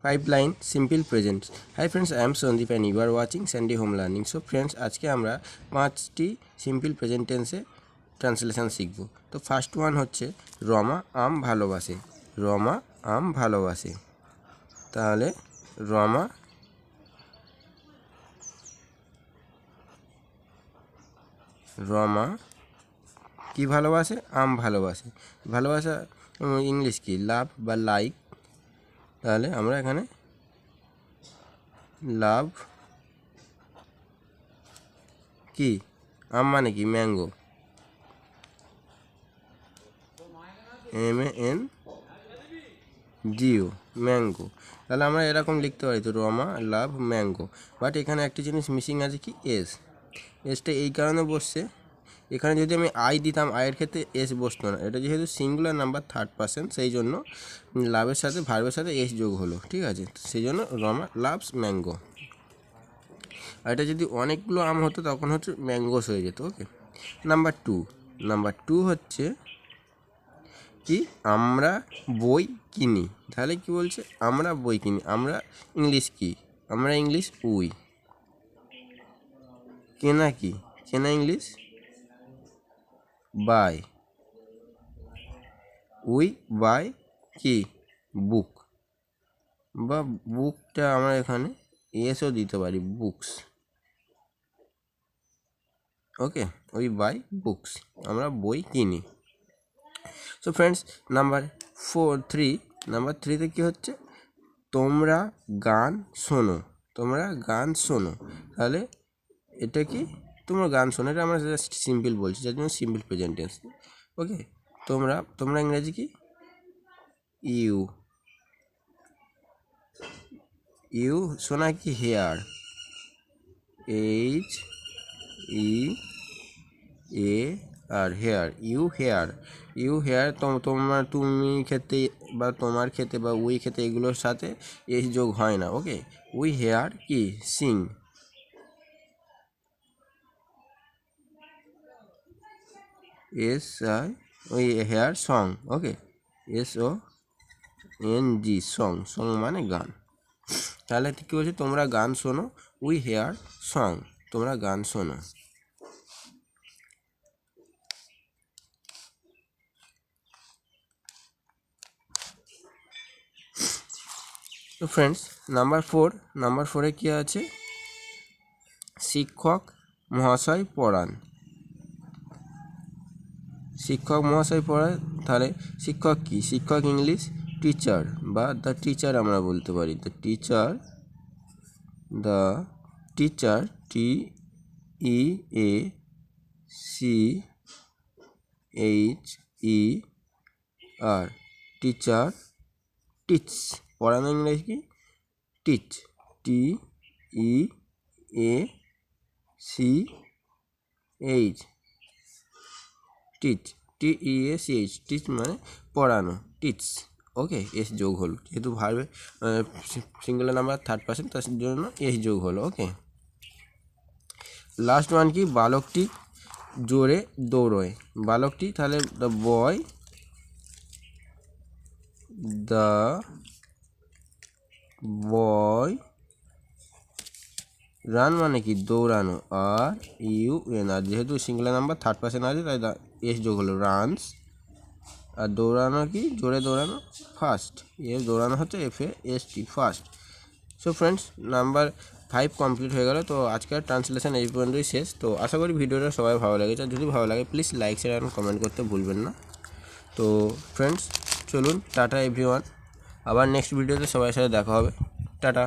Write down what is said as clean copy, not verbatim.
Pipeline simple present. Hi friends, I am Sandeep and you are watching Sandy Home Learning. So friends, আজকে আমরা 5টি simple present টেন্সে translation শিখব। তো first one হচ্ছে রমা আম ভালোবাসে। রমা আম ভালোবাসে। তাহলে রমা কি ভালোবাসে? আম ভালোবাসে। ভালোবাসা ইংলিশ কি? লাভ বা লাইক। তাহলে আমরা এখানে লাভ কি? আম মানে কি? Mango, MANGO, mango. তাহলে আমরা এরকম লিখতে পারি, তো রমা লাভ ম্যাঙ্গো। বাট এখানে একটি জিনিস মিসিং আছে, কি? এসটা এই কারণে বসছে, এখানে যদি আমি আই দিতাম, আয়ের ক্ষেত্রে এস বসতো না। এটা যেহেতু সিঙ্গুলার নাম্বার থার্ড পারসন, সেই জন্য লাভের সাথে ভার্বের সাথে এস যোগ হলো, ঠিক আছে? সেই জন্য রমা লাভস ম্যাঙ্গো। আর এটা যদি অনেকগুলো আম হতো তখন হচ্ছে ম্যাঙ্গোস হয়ে যেত। ওকে, নাম্বার টু হচ্ছে কি? আমরা বই কিনি। তাহলে কি বলছে? আমরা বই কিনি। আমরা ইংলিশ কি? আমরা ইংলিশ উই। কেনা কি? কেনা ইংলিশ বাই। উই বাই কি? বুক। বা বুকটা আমরা এখানে এসও দিতে পারি, books. Okay, we buy books, আমরা বই কিনি। সো ফ্রেন্ডস, নাম্বার থ্রিতে কী হচ্ছে? তোমরা গান শোনো। তোমরা গান শোনো। তাহলে এটা কি? তোমরা গান শোনো, এটা আমরা জাস্ট সিম্পল বলছি, যার জন্য সিম্পল প্রেজেন্ট টেন্স। ওকে, তোমরা ইংরেজি কি? ইউ শোনা কি? Hear, HEAR, hear. You hear. তুমি খেতে বা তোমার খেতে বা উই খেতে, এগুলোর সাথে এস যোগ হয় না। ওকে, উই হেয়ার কি? Singh. We hair song. Okay, SONG, song মানে গান। তাহলে কী বলছে? তোমরা গান শোনো, উই হেয়ার সং, তোমরা গান শোনো। তো ফ্রেন্ডস, নাম্বার ফোরে কী আছে? শিক্ষক মহাশয় পড়ান। শিক্ষক মহাশয় পড়ায়। তাহলে শিক্ষক কি? শিক্ষক ইংলিশ টিচার বা দ্য টিচার আমরা বলতে পারি। The teacher TEACHER, teacher teach. পড়ানো ইংলিশ কি? টিচ, TEACH, টিচ মানে পড়ানো, টিচ। ওকে, এস যোগ হলো, যেহেতু ভার্বে সিঙ্গুলার নাম্বার থার্ড পারসন, তার জন্য এস যোগ হলো। ওকে, লাস্ট ওয়ান কি? বালকটি জোরে দৌড়য়। বালকটি, তাহলে দ্য বয় রান মানে কি? দৌড়ানো, RUN। আর যেহেতু সিঙ্গুলার নাম্বার থার্ড পারসন আছে, তাই এস যোগ হলো, রানস। আর দৌড়ানো কি? জোরে দৌড়ানো, ফাস্ট। দৌড়ানো হচ্ছে FAST, fast. So friends, number 5 complete হয়ে গেল। তো আজকের ট্রান্সলেশন এই পর্যন্তই শেষ। তো আশা করি ভিডিওটা সবাই ভালো লেগেছে। যদি ভালো লাগে প্লিজ লাইক, শেয়ার এবং কমেন্ট করতে ভুলবেন না। তো ফ্রেন্ডস, চলুন, টাটা এভরিওয়ান। আবার নেক্সট ভিডিওতে সবার সাথে দেখা হবে। টাটা।